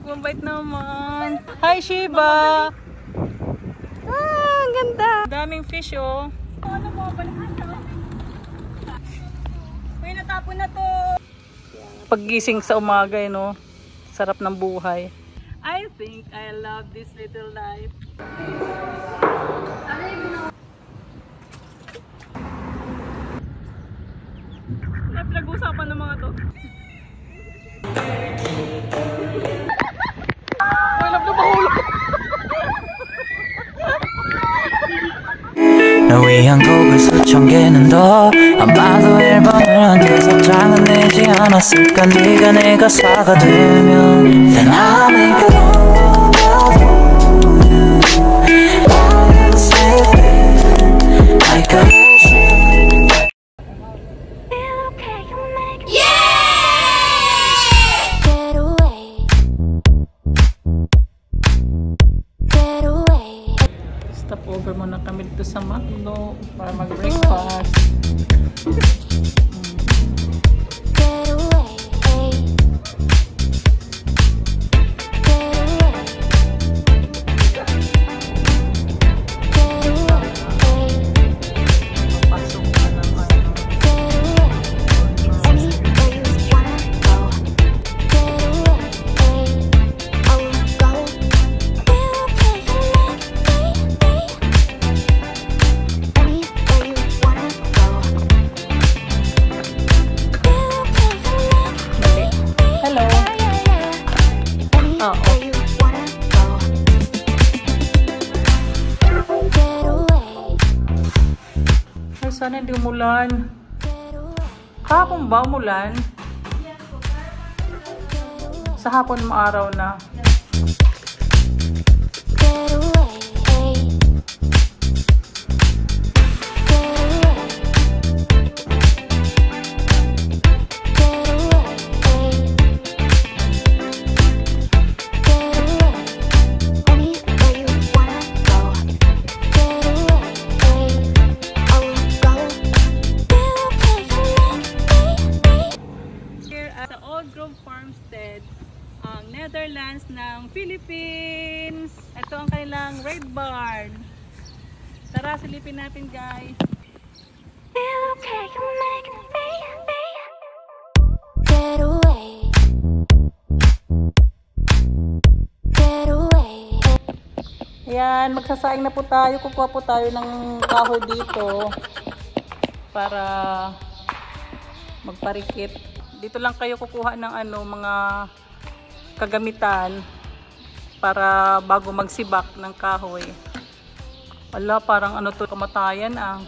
Mabait naman. Hi, Shiba! Ah, ang ganda. Daming fish, oh. Ano mo, balikan na. Uy, natapon na to. Paggising sa umaga, no? Sarap ng buhay. I think I love this little life. Pinag-usapan ng mga to. 널 위한 곡을 수천 개는 더 아마도 앨범을 한 계속 장은 내지 않았을까 네가 내 가사가 되면 Then I'll make it all about you I'm sleeping like a Stop over muna kami dito sa McDo para mag-breakfast. Sana hindi umulan. Kahapon ba umulan? Sa hapon maaraw na. Farmstead, ang Netherlands ng Philippines. Ito ang kanilang Red Barn. Tara, silipin natin, guys. Ayan, magsasaing na po tayo. Kukuha po tayo ng kahoy dito para magparikit. Dito lang kayo kukuha ng mga kagamitan para bago magsibak ng kahoy. Wala, parang to, kamatayan ah.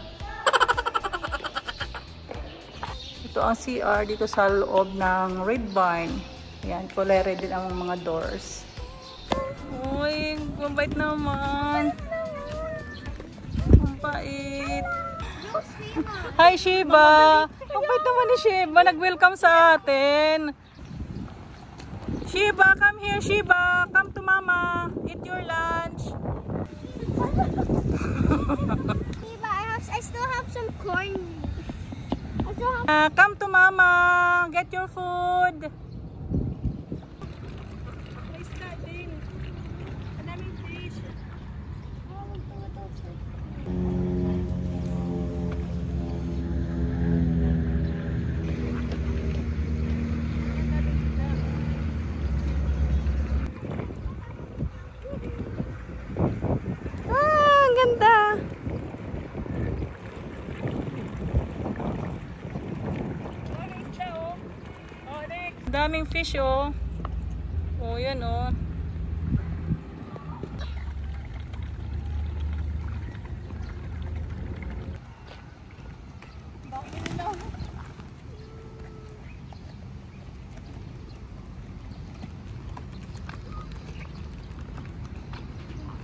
Ito ang CR dito sa loob ng Red Barn. Ayan, kulay red din ang mga doors. Uy, mabait naman. Mabait. Hi, Shiba! Mabait naman ni Shiba. Nag-welcome sa atin. Shiba, come here, Shiba. Come to mama. Eat your lunch. Shiba, I still have some corn. Come to mama. Get your food. Daming fish, oh. Oh, yan, oh.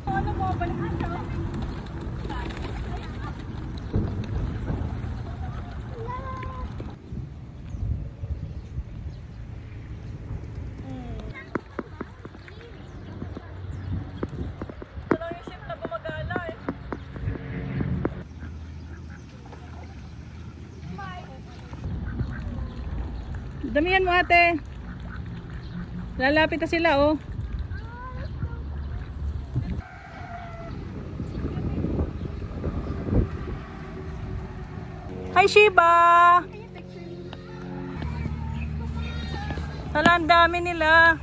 Ano mo, balikan na. Damihan mo, ate. Lalapit na sila, oh. Hi, Shiba! Hala, ang dami nila.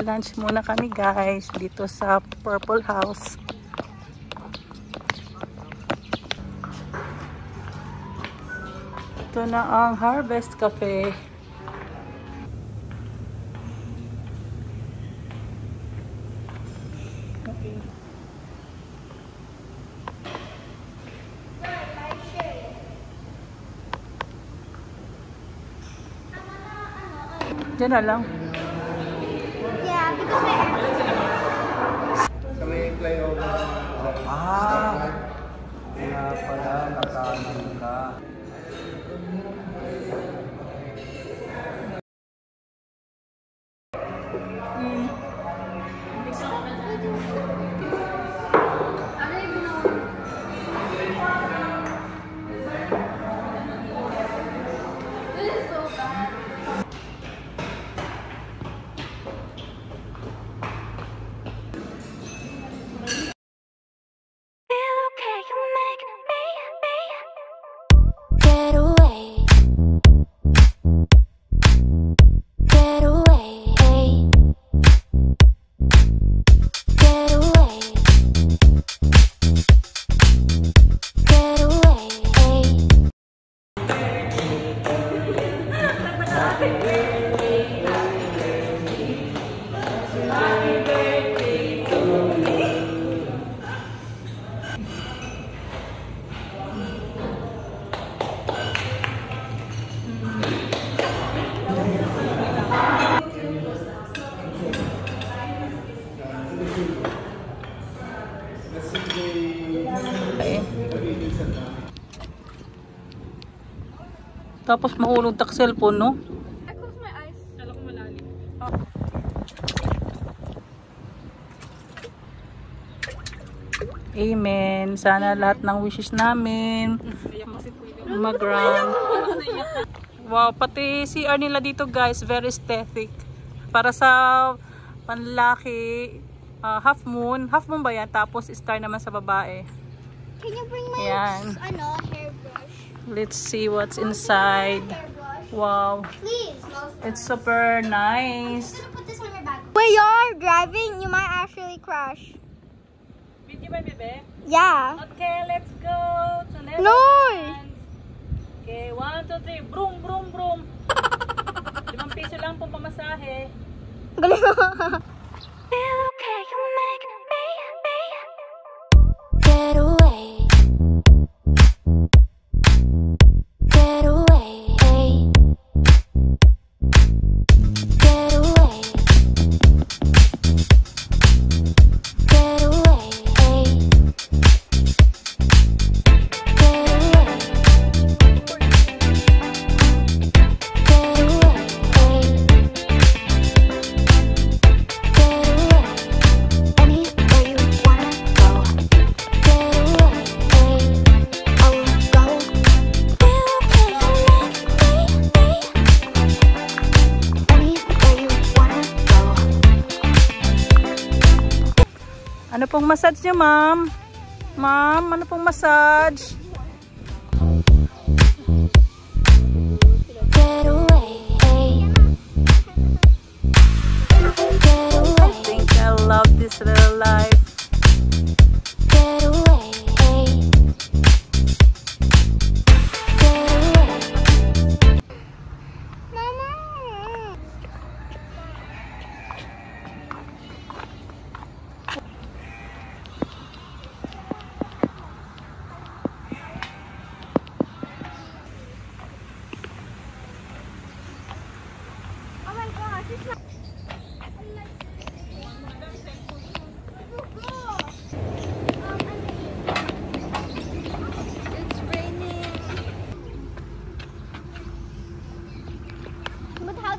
Lunch muna kami guys dito sa Purple House. Ito na ang Harvest Cafe. Diyan na lang. Yeah, because my Sa may flyover. Kaya pala nakaano ka. Get away. Get away. Get away. Get away. Tapos mahulog tak cellphone, no? I close my eyes. Kala ko malalim. Amen. Sana lahat ng wishes namin mag-grant. Wow, pati CR nila dito guys, very aesthetic. Para sa panlaki, half moon ba yan? Tapos star naman sa babae. Can you bring my Ayan. hairbrush? Let's see what's inside. Hairbrush. Wow, Please. it's super nice. I'm gonna put this on your bag. When you're driving, you might actually crash. Video ba, bebe? Yeah. Okay, let's go to No! Netherlands. Okay, 1, 2, 3. Broom, broom, broom. 5 piso lang pong pamasahe. Galing mo. Feel okay, you make me. Get away. Get away. Get away. Get away. Ano pong massage niyo, ma'am? Ma'am, ano pong massage? Get away. I think I love this little life. Get away. Get away. Mama. Oh my gosh, it's not.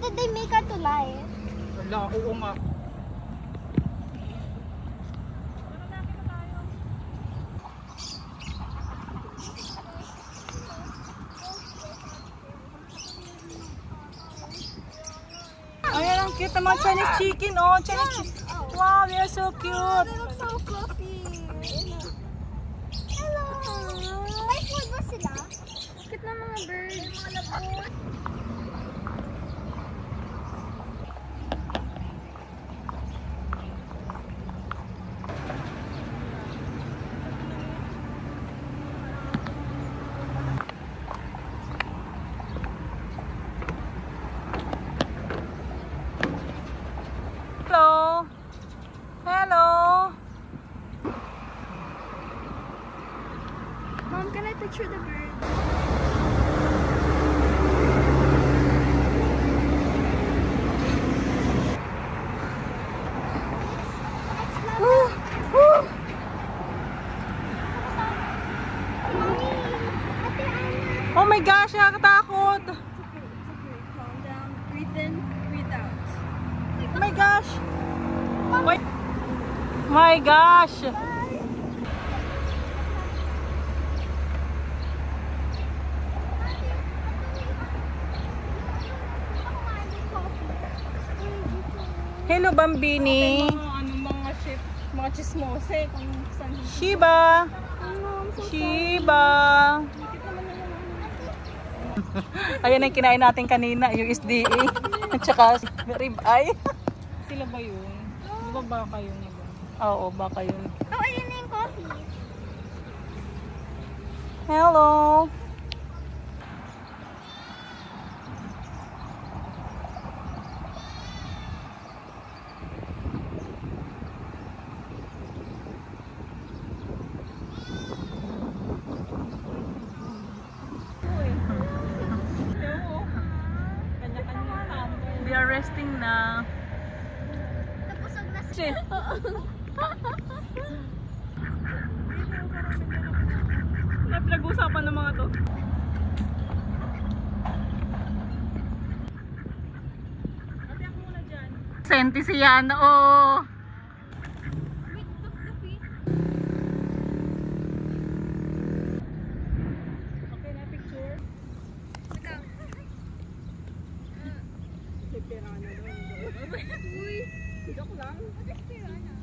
did they make her to lie? Wala, oo nga. Ayan, ang cute ng mga Chinese chicken, oh. Chinese chicken. Wow, they are so cute. They look so fluffy. Hello. May food ba sila? Cute na mga birds. Mga labot. Hello. Hello. Mom, can I picture the bird? Oh my gosh, nakakatakot. Calm down. Breathe in, breathe out. Oh my gosh. Wait. My gosh. Hello, Bambini. Mga ship, mga chismose kung saan. Shiba. Shiba. Ayan ang kinain natin kanina, USDA. At saka ribeye. Sila ba yun? Di ba baka yun iba? Oo, baka yun. Oh, ayun na yung coffee. Hello. We are resting na. Napusog na Shit. Nag-usapan ng mga to. Senti si Yana, oh. Okay na picture. Piranha doon. Uy! Joke lang. What is piranha?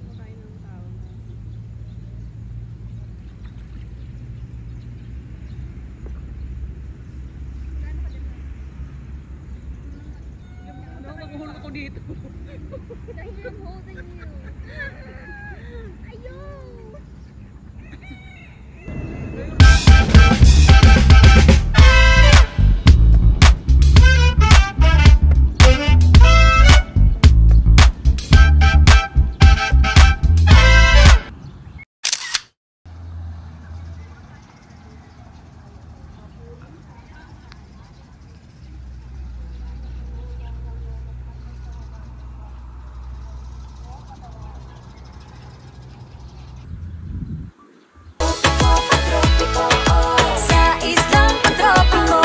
Makain ng tao na. Naguhulog ako dito. Dahil I'm holding you. Ayaw! Sa islang tropiko.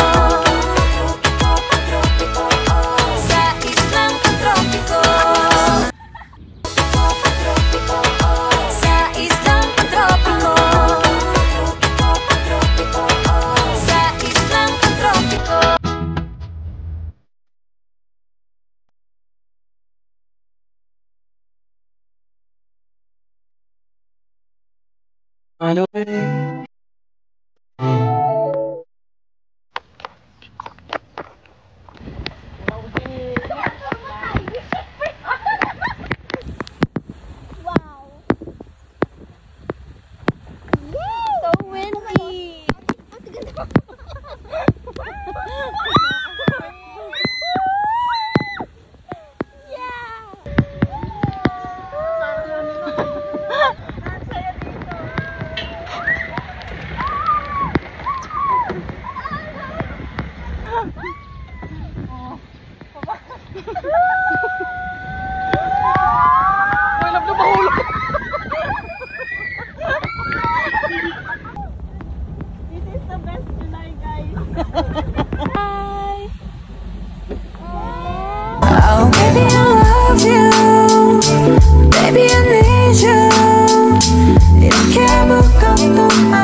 Sa islang tropiko. Sa islang tropiko. Sa islang tropiko. Ano Wow! So windy! This is the best July, guys. Bye. Baby, I love you. Baby, I need you. 이렇게